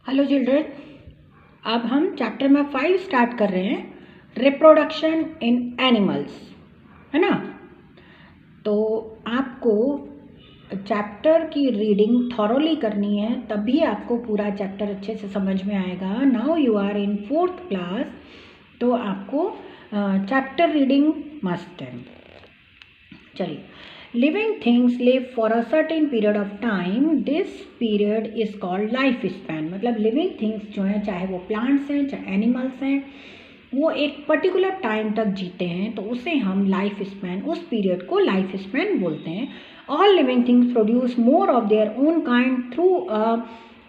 Hello children, अब हम chapter में 5 स्टार्ट कर रहे हैं, रिप्रोडक्शन इन एनिमल्स, है ना। तो आपको चैप्टर की रीडिंग थॉरोली करनी है, तभी आपको पूरा चैप्टर अच्छे से समझ में आएगा। Now you are in 4th class, तो आपको चैप्टर रीडिंग मस्ट है। चलिए, living things live for a certain period of time, this period is called life span. मतलब लिविंग थिंग्स जो हैं, चाहे वो प्लांट्स हैं चाहे एनिमल्स हैं, वो एक पर्टिकुलर टाइम तक जीते हैं, तो उसे हम लाइफ स्पैन, उस पीरियड को लाइफ स्पैन बोलते हैं। All living things produce more of their own kind through a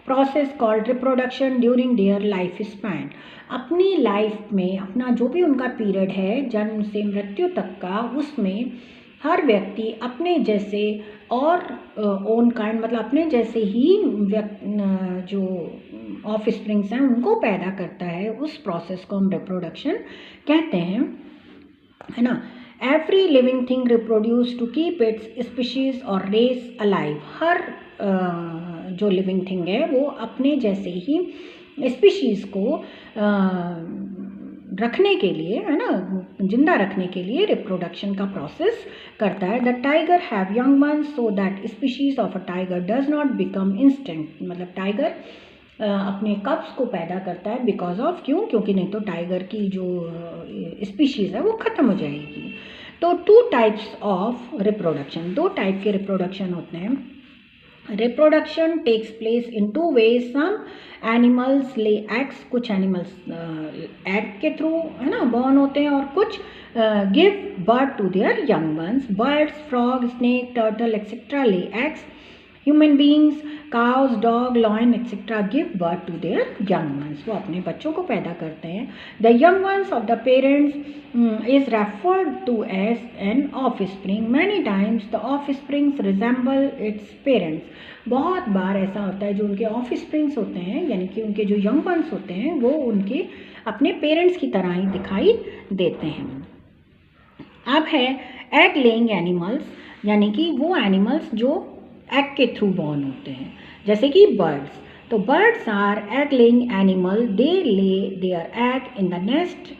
process called reproduction during their life span. अपनी लाइफ में अपना जो भी उनका पीरियड है, जन्म से मृत्यु तक का, उसमें हर व्यक्ति अपने जैसे और ओन काइंड मतलब अपने जैसे ही जो ऑफ स्प्रिंग्स हैं उनको पैदा करता है। उस प्रोसेस को हम रिप्रोडक्शन कहते हैं, है ना। Every living thing reproduce to keep its species और रेस अलाइव। हर जो लिविंग थिंग है वो अपने जैसे ही स्पीशीज को रखने के लिए, है ना, जिंदा रखने के लिए रिप्रोडक्शन का प्रोसेस करता है। The tiger have young ones so that species of a tiger does not become instinct. मतलब टाइगर अपने कब्स को पैदा करता है बिकॉज ऑफ, क्योंकि नहीं तो टाइगर की जो स्पीशीज है वो खत्म हो जाएगी। तो 2 टाइप्स ऑफ रिप्रोडक्शन, 2 टाइप के रिप्रोडक्शन होते हैं। Reproduction takes place in 2 ways। Some animals lay eggs, कुछ एनिमल्स एग के थ्रू, है ना, बॉर्न होते हैं, और कुछ give birth to their young ones. Birds, frog, snake, turtle etcetera lay eggs. Human beings, cows, dog, lion etcetera give birth to their young ones. वो अपने बच्चों को पैदा करते हैं। The young once of the parents is referred to as an offspring. Many times the offsprings resemble its parents. बहुत बार ऐसा होता है, जो उनके ऑफ स्प्रिंग्स होते हैं, यानी कि उनके जो यंग वंस होते हैं, वो उनके अपने पेरेंट्स की तरह ही दिखाई देते हैं। अब है एग लेइंग एनिमल्स, यानी कि वो एनिमल्स जो एग के थ्रू बॉर्न होते हैं, जैसे कि बर्ड्स। तो birds are egg laying animal, they lay their egg in the nest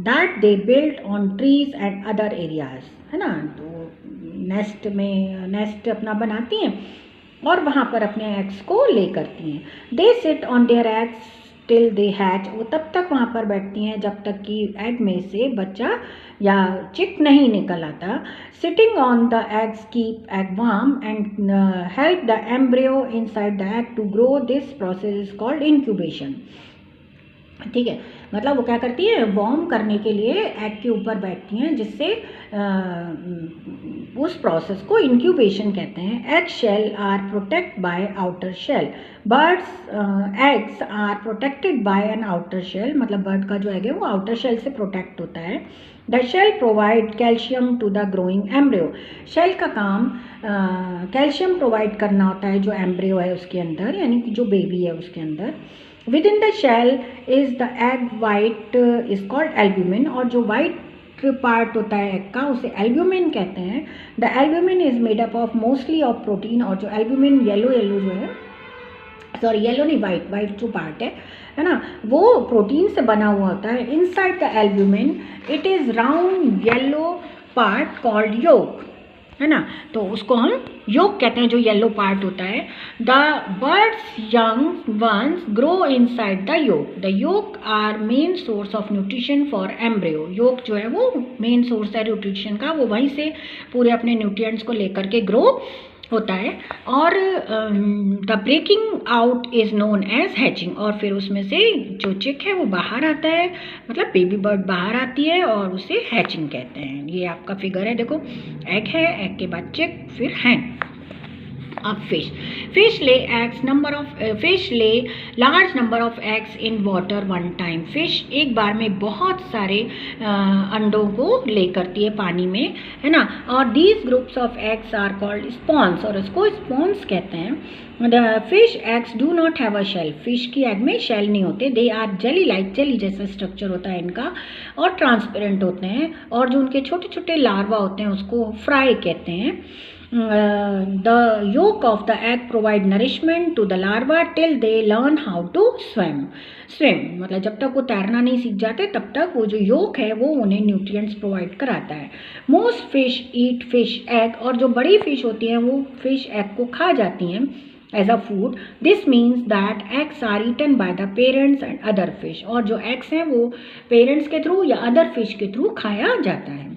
that they build on trees and other areas, है ना। तो नेस्ट अपना बनाती हैं और वहाँ पर अपने एग्स को ले करती हैं। They sit on their eggs till they hatch. वो तब तक वहाँ पर बैठती हैं जब तक कि एग में से बच्चा या चिक नहीं निकल आता। Sitting on the eggs keep egg warm and help the embryo inside the egg to grow. This process is called incubation. ठीक है, मतलब वो क्या करती है, वार्म करने के लिए एग के ऊपर बैठती हैं, जिससे उस प्रोसेस को इंक्यूबेशन कहते हैं। Egg shell are protect by outer shell. Birds eggs are protected by an outer shell. मतलब बर्ड का जो एग है वो आउटर शेल से प्रोटेक्ट होता है। The shell provide calcium to the growing embryo. Shell का काम कैल्शियम प्रोवाइड करना होता है जो एम्ब्रियो है उसके अंदर, यानी कि जो बेबी है उसके अंदर। Within the shell is the egg white is called albumin, और जो white पार्ट होता है एग का उसे एल्ब्यूमिन कहते हैं। The albumin is made up of mostly of protein, और जो एल्ब्यूमिन येलो जो है, सॉरी येलो नहीं, वाइट जो पार्ट है ना, वो प्रोटीन से बना हुआ होता है। Inside the albumin it is round yellow part called yolk, है ना। तो उसको हम योक कहते हैं, जो येलो पार्ट होता है। The birds young ones grow inside the yolk. The yolk are main source of nutrition for embryo. Yolk जो है वो मेन सोर्स है न्यूट्रिशन का, वो वहीं से पूरे अपने न्यूट्रिएंट्स को लेकर के ग्रो होता है। और the breaking out is known as hatching, और फिर उसमें से जो चिक है वो बाहर आता है, मतलब बेबी बर्ड बाहर आती है, और उसे हैचिंग कहते हैं। ये आपका फिगर है, देखो, एग है, एग के बाद चिक, फिर हैन। अब फिश ले large number of eggs in water one time. Fish एक बार में बहुत सारे अंडों को ले करती है पानी में, है ना। और these groups of eggs are called spawns, और इसको स्पॉन्स कहते हैं। The fish eggs do not have a shell. Fish की एग में शेल नहीं होते। They are jelly like, jelly जैसा स्ट्रक्चर होता है इनका, और ट्रांसपेरेंट होते हैं। और जो उनके छोटे छोटे लार्वा होते हैं उसको फ्राई कहते हैं। The yolk of the egg provide nourishment to the larva till they learn how to swim. मतलब जब तक वो तैरना नहीं सीख जाते तब तक वो जो योक है वो उन्हें न्यूट्रिएंट्स प्रोवाइड कराता है. Most fish eat fish egg, और जो बड़ी फिश होती हैं वो फिश एग को खा जाती हैं as a food. This means that eggs are eaten by the parents and other fish, और जो एग्स हैं वो पेरेंट्स के थ्रू या अदर फिश के थ्रू खाया जाता है.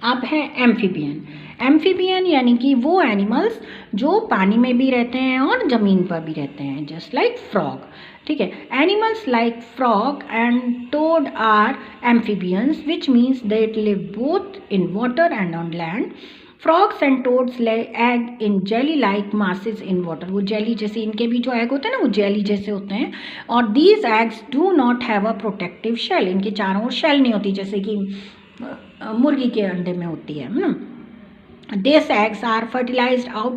अब है एम्फीबियन. एम्फीबियन यानी कि वो एनिमल्स जो पानी में भी रहते हैं और ज़मीन पर भी रहते हैं, जस्ट लाइक फ्रॉग. ठीक है, animals like frog and toad are amphibians which means they live both in water and on land. Frogs and toads lay egg in jelly like masses in water. वो jelly जैसे इनके भी जो egg होते हैं ना वो जेली जैसे होते हैं. और these eggs do not have a protective shell. इनके चारों ओर शेल नहीं होती जैसे कि मुर्गी के अंडे में होती है ना. These eggs are fertilized out